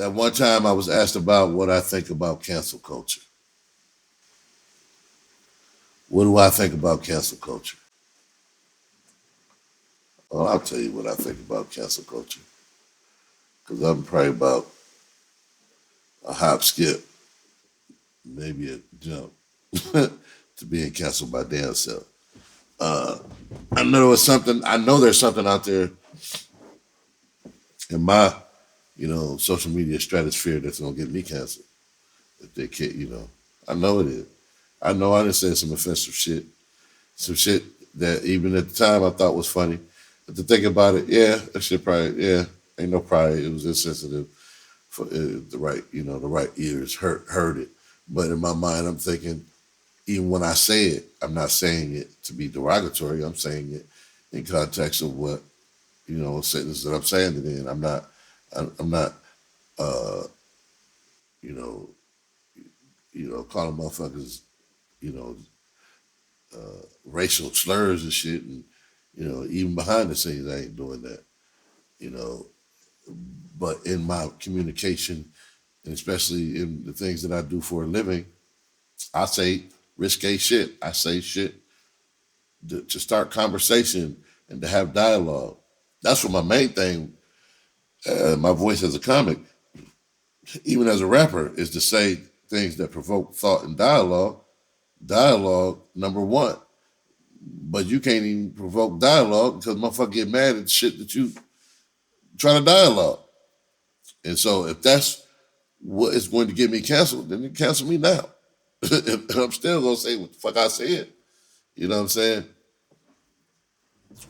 that one time I was asked about what I think about cancel culture. What do I think about cancel culture? Well, I'll tell you what I think about cancel culture. Because I'm probably about a hop, skip, maybe a jump to being canceled by damn self. I know it's something. I know there's something out there in my, social media stratosphere that's gonna get me canceled. If they can't, I know it is. I know I done said some offensive shit, some shit that even at the time I thought was funny. But to think about it, yeah, that shit probably, yeah, ain't no pride. It was insensitive for the right ears heard it. But in my mind, I'm thinking, even when I say it, I'm not saying it to be derogatory. I'm saying it in context of what, sentence that I'm saying it in. I'm not, uh, you know, calling motherfuckers, you know, racial slurs and shit. And, even behind the scenes, I ain't doing that, you know. But in my communication, and especially in the things that I do for a living, I say risque shit. I say shit to start conversation and to have dialogue. That's what my main thing, my voice as a comic, even as a rapper, is to say things that provoke thought and dialogue. Dialogue, number one. But you can't even provoke dialogue because motherfucker get mad at shit that you try to dialogue. And so if that's what is going to get me canceled, then you cancel me now. And I'm still gonna say what the fuck I said. You know what I'm saying?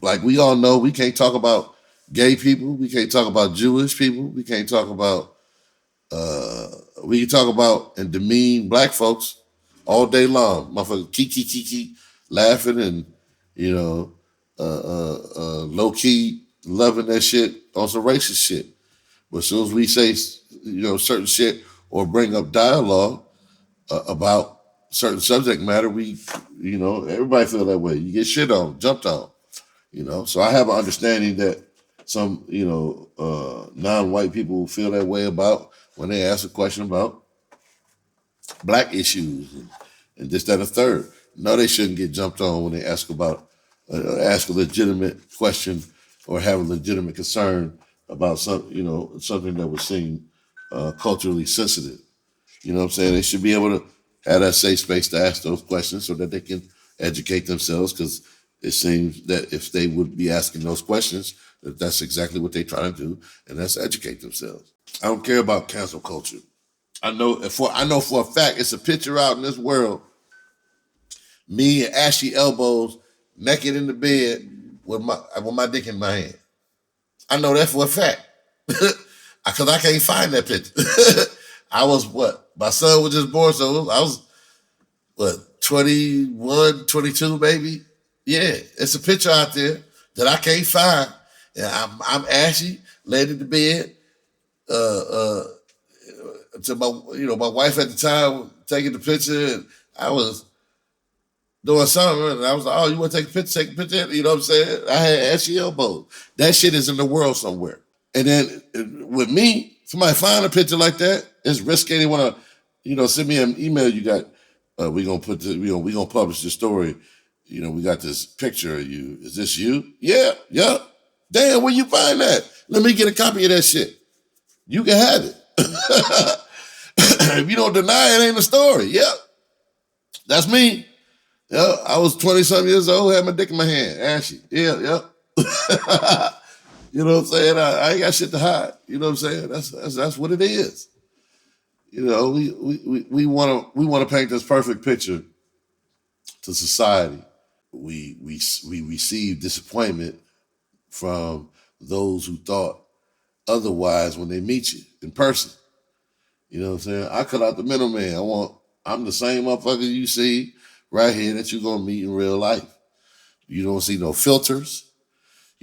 Like we all know we can't talk about gay people, we can't talk about Jewish people, we can't talk about we can talk about and demean black folks all day long. Motherfuckers kiki laughing and low key loving that shit on some racist shit. But as soon as we say certain shit or bring up dialogue about certain subject matter, everybody feel that way. You get shit on, jumped on, So I have an understanding that some, non-white people feel that way about when they ask a question about black issues and this, that, and third. No, they shouldn't get jumped on when they ask ask a legitimate question or have a legitimate concern about something that would seem culturally sensitive. You know what I'm saying? They should be able to have that safe space to ask those questions so that they can educate themselves, because it seems that if they would be asking those questions, that's exactly what they're trying to do, and that's educate themselves. I don't care about cancel culture. I know for a fact it's a picture out in this world, me and ashy elbows, naked in the bed with my dick in my hand. I know that for a fact. Because I can't find that picture. I was what? My son was just born, so I was, 21, 22 maybe? Yeah, it's a picture out there that I can't find. And I'm ashy, laid in the bed. To my wife at the time taking the picture, and I was doing something, and I was like, "Oh, you want to take a picture? Take a picture." You know what I'm saying? I had ashy elbows. That shit is in the world somewhere. And then with me, somebody find a picture like that, it's risky. They want to, send me an email. You got, we gonna publish the story. We got this picture of you. Is this you? Yeah. Damn, where you find that? Let me get a copy of that shit. You can have it. If you don't deny it, ain't a story. Yep. That's me. Yeah, I was 20-something years old, had my dick in my hand, ashy. Yeah. You know what I'm saying? I ain't got shit to hide. You know what I'm saying? That's what it is. We want to paint this perfect picture to society. We receive disappointment from those who thought otherwise when they meet you in person. You know what I'm saying? I cut out the middleman. I'm the same motherfucker you see right here that you're gonna meet in real life. You don't see no filters.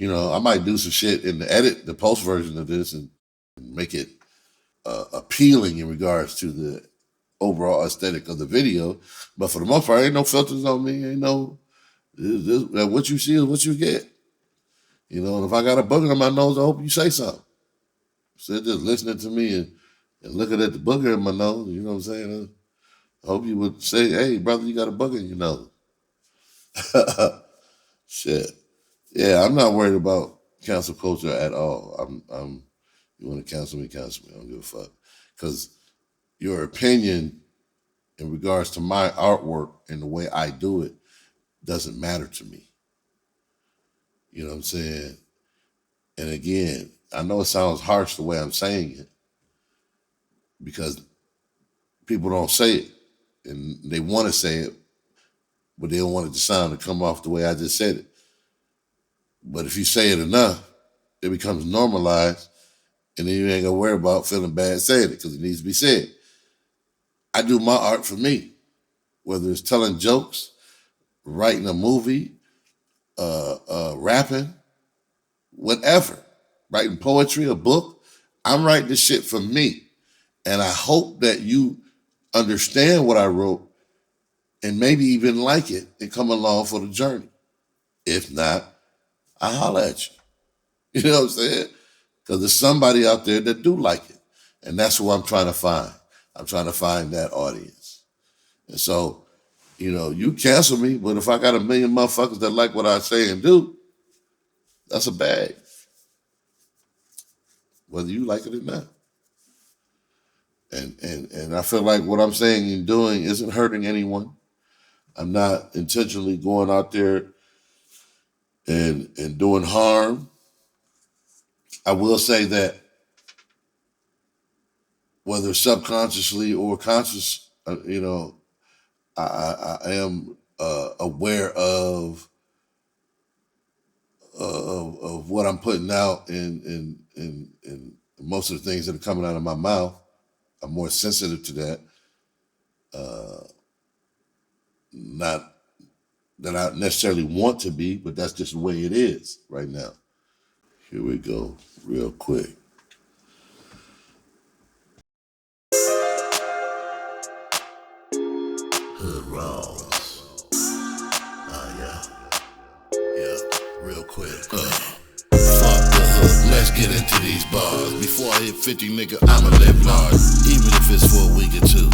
I might do some shit in the post version of this and make it appealing in regards to the overall aesthetic of the video. But for the most part, ain't no filters on me. Ain't no, what you see is what you get. And if I got a booger on my nose, I hope you say something. Instead of just listening to me and and looking at the booger in my nose, you know what I'm saying? I hope you would say, hey, brother, you got a booger in your nose. Shit. Yeah, I'm not worried about cancel culture at all. You want to cancel me, cancel me. I don't give a fuck. Because your opinion in regards to my artwork and the way I do it doesn't matter to me. You know what I'm saying? And again, I know it sounds harsh the way I'm saying it because people don't say it and they want to say it, but they don't want it to sound to come off the way I just said it. But if you say it enough, it becomes normalized, and then you ain't gonna worry about feeling bad saying it because it needs to be said. I do my art for me, whether it's telling jokes, writing a movie, rapping, whatever, writing poetry, a book. I'm writing this shit for me. And I hope that you understand what I wrote and maybe even like it and come along for the journey. If not, I holler at you. You know what I'm saying? Because there's somebody out there that do like it. And that's who I'm trying to find. I'm trying to find that audience. And so, you cancel me, but if I got a million motherfuckers that like what I say and do, that's a bag. Whether you like it or not. And I feel like what I'm saying and doing isn't hurting anyone. I'm not intentionally going out there and doing harm. I will say that whether subconsciously or conscious, I am aware of what I'm putting out and most of the things that are coming out of my mouth. I'm more sensitive to that. Not that I necessarily want to be, but that's just the way it is right now. Here we go, real quick. Hood Raws. Yeah, real quick. Fuck the hood, let's get into these bars. Before I hit 50, nigga, I'ma live large. Even if it's for a week or two.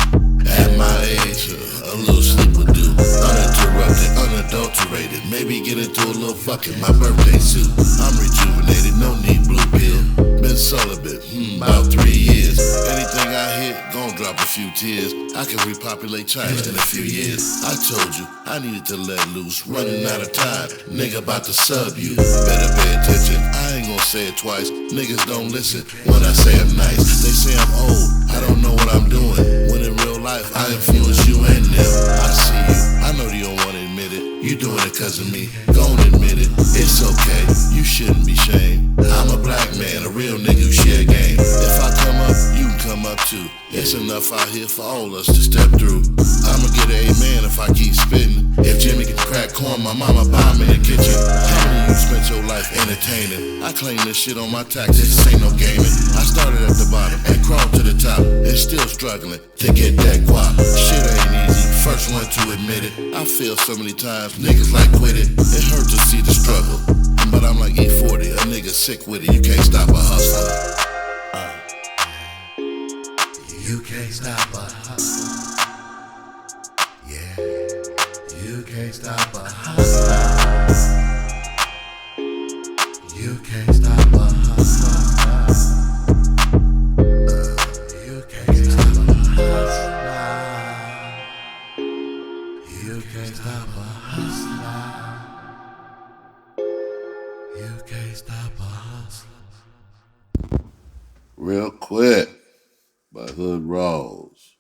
At my age, a little sleep would do. Uninterrupted, unadulterated. Maybe get into a little fucking my birthday suit. I'm rejuvenated, no need blue pill. Been celibate, about 3 years. Anything I hit, gon' drop a few tears. I can repopulate China in a few years. I told you, I needed to let loose. Running out of time, nigga about to sub you. Better pay attention, I ain't gon' say it twice. Niggas don't listen when I say I'm nice. They say I'm old, I don't know what I'm doing. When in real life, I influence you and them. I see you, I know you don't wanna admit it. You doing it cause of me, gon' admit it. It's okay, you shouldn't be shamed. I'm a black man, a real nigga who share game. If I come up, you can come up too. It's enough out here for all us to step through. I'ma get an amen if I keep spitting. If Jimmy can crack corn, my mama buy me in the kitchen. How many of you spent your life entertaining? I claim this shit on my taxes, this ain't no gaming. I started at the bottom and crawled to the top, and still struggling to get that guap. Shit ain't easy, first one to admit it. I feel so many times, niggas like quit it. It hurt to see the struggle, but I'm like E40, a nigga sick with it. You can't stop a hustler. You can't stop a hustler. Yeah, you can't stop a hustler. You can't stop a hustler. You can't stop a hustler. You can't stop a hustler. You can't stop a hustler. Real quick. By Hood Raws.